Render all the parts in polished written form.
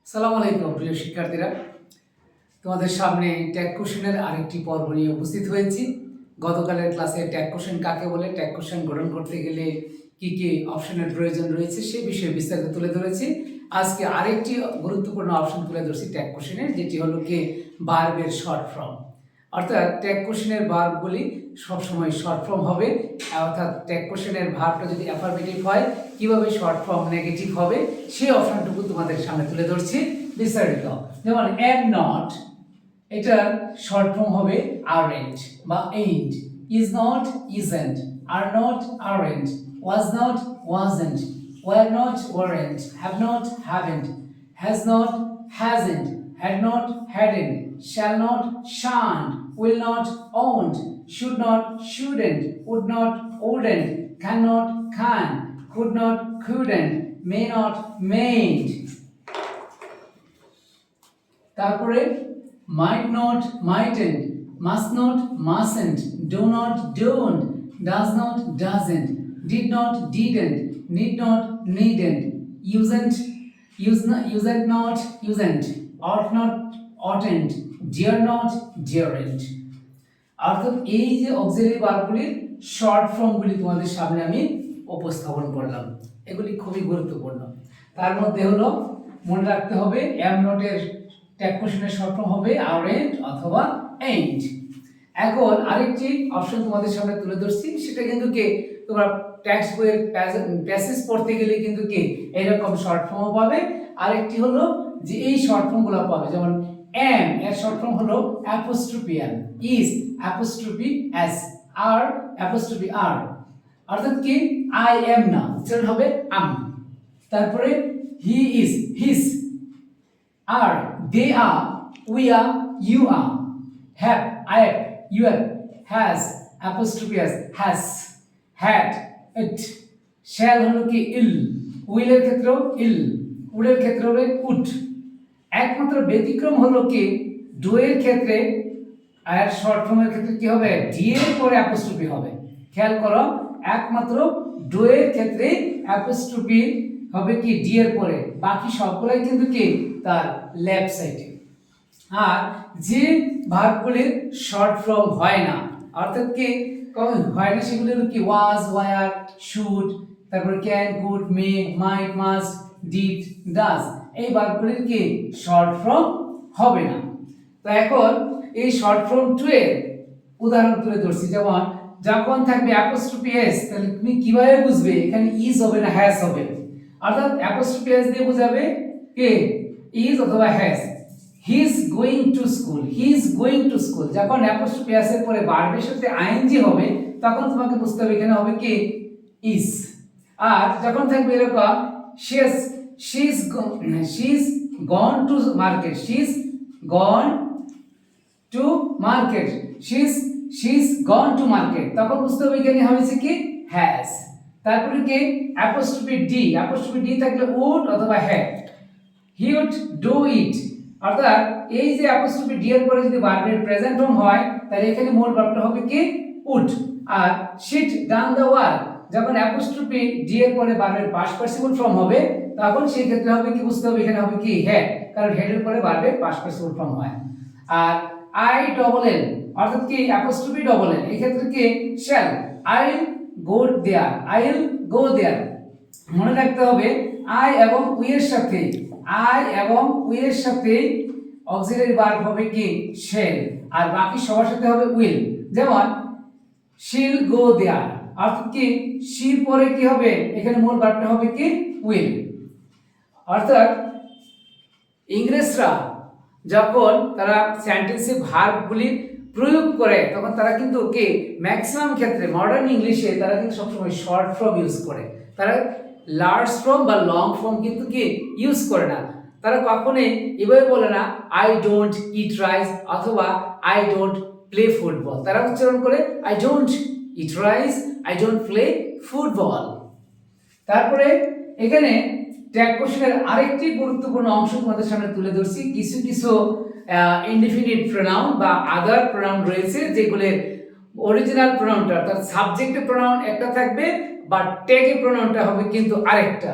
সালাম আলাইকুম প্রিয় শিক্ষার্থীরা, তোমাদের সামনে ট্যাগ কোশ্চেনের আরেকটি পর্ব নিয়ে উপস্থিত হয়েছি। গতকালের ক্লাসে ট্যাগ কোশ্চেন কাকে বলে, ট্যাগ কোশ্চেন গঠন করতে গেলে কি কি অপশনের প্রয়োজন রয়েছে সে বিষয়ে বিস্তারিত তুলে ধরেছি। আজকে আরেকটি গুরুত্বপূর্ণ অপশন তুলে ধরছি ট্যাগ কোশ্চেনের, যেটি হলো কি ভার্বের শর্ট ফর্ম। অর্থাৎ ট্যাগ কোশ্চেনের ভার্বগুলি সবসময় শর্ট ফর্ম হবে, অর্থাৎ ট্যাগ কোশ্চেনের ভার্বটা যদি অ্যাফার্মেটিভ হয় কিভাবে শর্ট ফর্ম নেগেটিভ হবে সেই অপশনটুকু তোমাদের সামনে তুলে ধরছি বিস্তারিত। যেমন এম নট, এটার শর্ট ফর্ম হবে আরেন্ট বা ain't. Is not isn't, are not aren't, was not wasn't, were not warrant, have not haven't, has not hasn't, had not hadn't, shall not shan't, will not owned, should not shouldn't, would not wouldn't, cannot can, could not couldn't, may not mayn't। তারপরে might not mightn't, must not mustn't, do not don't, does not doesn't, did not didn't, need not needn't, usn't not usn't, ought not oughtn't, dare not daren't। অর্থাৎ এই যে auxiliary ভার্বগুলির short ফর্মগুলি তোমাদের সামনে আমি উপস্থাপন করলাম, এগুলি খুবই গুরুত্বপূর্ণ। তার মধ্যে হলো মনে রাখতে হবে এম নটের ট্যাগ কোশ্চেনের শর্ট ফর্ম হবে আরেন্ট অথবা ain't। এখন আরেকটি অপশন তোমাদের সামনে তুলে ধরছি, সেটা কিন্তু কি তোমরা টেক্সট বইয়ের প্যাসেজ পড়তে গেলে কিন্তু কি এরকম শর্ট ফর্মও পাবে। আরেকটি হলো যে এই শর্ট ফর্মগুলো পাবে, যেমন এম এর শর্ট ফর্ম হলো apostrophe m, is apostrophe s, are apostrophe r, অর্থাৎ কি আই এম না, উচ্চারণ হবে আম। তারপরে হি ইজ হিজ, আর they are we are you are, have I have you have, has apostrophe s has, had it, shall হলো কি ইল, উইলের ক্ষেত্রেও ইল, উডের ক্ষেত্রে হবে উড। একমাত্র ব্যতিক্রম হলো কি ডু এর ক্ষেত্রে আর শর্ট ফর্মের ক্ষেত্রে কি হবে, ডি এর পরে অ্যাপোস্ট্রোফি হবে। খেয়াল করো, একমাত্র ডু এর ক্ষেত্রে অ্যাপোস্ট্রোফি হবে কি ডি এর পরে, বাকি সবগুলাই কিন্তু কি তার লেফট সাইডে। আর যে ভার্বগুলির শর্ট ফর্ম হয় না, অর্থাৎ কি হয় না, সেগুলো হলো কি ওয়াজ, ওয়ার, শুড, তারপর can, could, may, might, must, did, does, এই ভার্বগুলির কি শর্ট ফর্ম হবে না। তো এখন এই শর্ট ফর্ম টু এর উদাহরণ তুলে ধরছি। যেমন যখন থাকবে অ্যাপোস্ট্রোফি এস, তাহলে তুমি কিভাবে বুঝবে এখানে ইজ হবে না হ্যাজ হবে, অর্থাৎ অ্যাপোস্ট্রোফি এস দিয়ে বোঝাবে কে ইজ অথবা has. He is going to school, he is going to school, যখন অ্যাপোস্ট্রোফি এস এর পরে ভার্বের সাথে আইএনজি হবে তখন তোমাকে বুঝতে হবে এখানে হবে কি ইজ। আর যখন থাকবে এরকম she is gone to market, she is gone to market, she is gone to market, তখন বুঝতে হবে এখানে হয়েছে কি has। তারপরে কি অ্যাপোস্ট্রোফি ডি থাকলে would অথবা had, he would do it, অর্থাৎ এই যে অ্যাপোস্ট্রোফি ডি এর পরে যদি ভার্বের প্রেজেন্ট ফর্ম হয় তাহলে এখানে মূল ভার্বটা হবে কি would। R she'd done the work, যখন অ্যাপোস্ট্রোফি ডি এর পরে ভার্বের পাস্ট পার্টিসিপল ফর্ম হবে তখন সেই ক্ষেত্রে হবে কি বুঝতে হবে এখানে হবে কি হ্যাড, কারণ হেড এর পরে ভার্বের পাস্ট পার্টিসিপল ফর্ম হয়। আর আই ডবল এল, অর্থাৎ কি অ্যাপোস্ট্রোফি ডবল এল, এই ক্ষেত্রে কি shall, I go there, I will go there. মনে রাখতে হবে আই এবং উই এর সাথে, আই এবং উই এর সাথে অক্সিলারি ভার্ব হবে কি শ্যাল, আর বাকি সবার সাথে হবে উইল। যেমন শিল গো দেয়ার, অর্থাৎ কি শির পরে কি হবে এখানে মূল ভার্বটা হবে কি উইল। অর্থাৎ ইংরেজরা যখন তারা সেন্টেন্সে ভার্বগুলি প্রয়োগ করে তখন তারা কিন্তু কি ম্যাক্সিমাম ক্ষেত্রে মডার্ন ইংলিশে তারা কিন্তু সবসময় শর্ট ফর্ম ইউজ করে, তারা লার্জ ফর্ম বা লং ফর্ম কিন্তু কি ইউজ করে না। তারা কখনোই এভাবে বলে না আই ডোন্ট ইট রাইস অথবা আই ডোন্ট প্লে ফুটবল, তারা উচ্চারণ করে I don't eat rice, I don't play football. তারপরে এখানে ট্যাগ কোশ্চেনের আরেকটি গুরুত্বপূর্ণ অংশ তোমাদের সামনে তুলে ধরছি। কিছু কিছু ইনডিফিনিট প্রোনাউন বা আদার প্রোনাউন রয়েছে যেগুলোর অরিজিনাল প্রোনাউনটা অর্থাৎ সাবজেক্টিভ প্রোনাউন একটা থাকবে বা ট্যাগে প্রোনাউনটা হবে কিন্তু আরেকটা।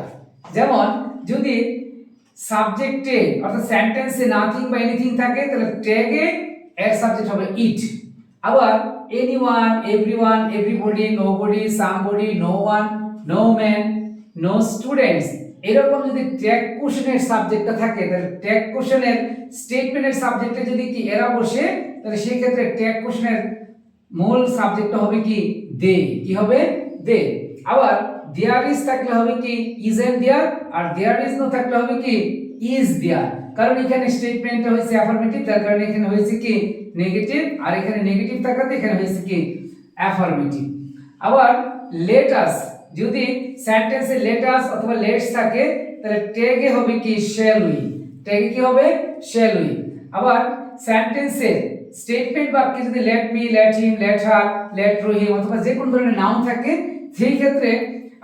যেমন যদি সাবজেক্টে অর্থাৎ সেন্টেন্সে নাথিং বা এনিথিং থাকে তাহলে ট্যাগে এর সাবজেক্ট হবে ইট। আবার anyone, everyone, everybody, nobody, somebody, no one, no man, no students, এরকম যদি ট্যাগ কোশ্চেনের সাবজেক্টটা থাকে তাহলে ট্যাগ কোশ্চেনের স্টেটমেন্টের সাবজেক্টে যদি কি এরা বসে তাহলে সেই ক্ষেত্রে ট্যাগ কোশ্চেনের মূল সাবজেক্টটা হবে কি দে, কি হবে দে। আবার দেয়ার ইজ থাকলে হবে কি ইজ এন্ড দেয়ার, আর দেয়ার ইজ নো থাকলে হবে কি ইজ দেয়ার, কারণ এখানে স্টেটমেন্টটা হয়েছে অ্যাফার্মেটিভ, তার কারণে এখানে হয়েছে কি নেগেটিভ, আর এখানে নেগেটিভ থাকাতে এখানে হয়েছে কি অ্যাফার্মেটিভ। আবার লেট আস, যদি সেন্টেন্সে লেট আস অথবা লেটস থাকে তাহলে ট্যাগে হবে কি শ্যাল উই, ট্যাগে কি হবে শ্যাল উই। আবার সেন্টেন্সে স্টেটমেন্ট বাক্যে যদি let me, let him, let her, let Rahim অথবা যে কোনো ধরনের নাউন থাকে সেই ক্ষেত্রে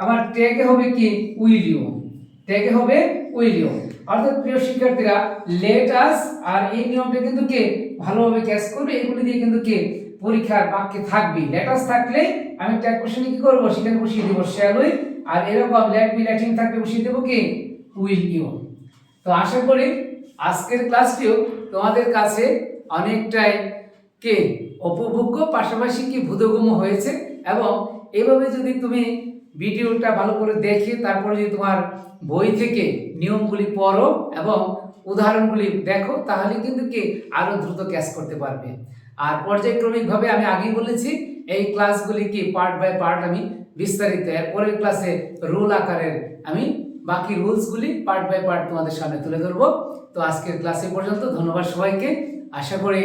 আমার ট্যাগে হবে কি উইল ইউ, ট্যাগে হবে উইল ইউ। অর্থাৎ প্রিয় শিক্ষার্থীরা লেট আস আর এই নিয়মটা কিন্তু কে ভালোভাবে ক্যাচ করবে, এগুলি দিয়ে কিন্তু কে পরীক্ষার বাক্যে থাকবে। লেট আস থাকলে আমি ট্যাগ কোশ্চেনে কি করব সেখানে বসিয়ে দেব শ্যাল উই, আর এরকম লেট মি, লেট হিম থাকলে বসিয়ে দেব কি উইল ইউ। তো আশা করি আজকের ক্লাসটিও তোমাদের কাছে অনেকটাই কে উপভোগ্য, পাশাপাশি কি বোধগম্য হয়েছে, এবং এভাবে যদি তুমি ভিডিওটা ভালো করে দেখে তারপরে যদি তোমার বই থেকে নিয়মগুলি পড়ো এবং উদাহরণগুলি দেখো তাহলে কিন্তু কি আরো দ্রুত ক্যাচ করতে পারবে। আর পর্যায়ক্রমিকভাবে আমি আগেই বলেছি এই ক্লাসগুলি কি পার্ট বাই পার্ট আমি বিস্তারিত পরের ক্লাসে রুল আকারের আমি বাকি রুলসগুলি পার্ট বাই পার্ট তোমাদের সামনে তুলে ধরবো। তো আজকের ক্লাসে পর্যন্ত ধন্যবাদ সবাইকে। আশা করি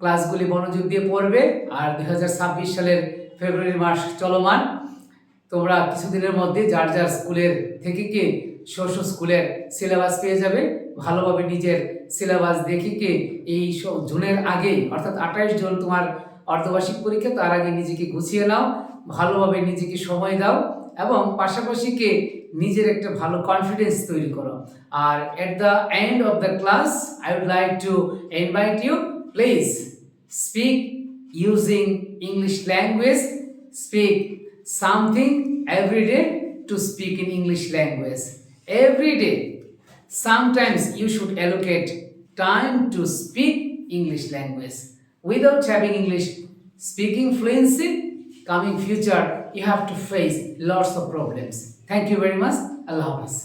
ক্লাসগুলি মনোযোগ দিয়ে পড়বে। আর 2026 সালের ফেব্রুয়ারি মাস চলমান, তোমরা কিছুদিনের মধ্যে যার যার স্কুলের থেকে কি স্কুলের সিলেবাস পেয়ে যাবে। ভালোভাবে নিজের সিলেবাস দেখে কি এই জুনের আগে অর্থাৎ 28 জুন তোমার অর্ধবার্ষিক পরীক্ষা, তার আগে নিজেকে গুছিয়ে নাও, ভালোভাবে নিজেকে সময় দাও এবং পাশাপাশি কে নিজের একটা ভালো কনফিডেন্স তৈরি করো। আর at the end of the class I would like to invite you, please speak using English language, speak something every day to speak in English language. Every day, sometimes you should allocate time to speak English language. Without having English speaking fluency, coming future, you have to face lots of problems. Thank you very much. Allah Hafiz.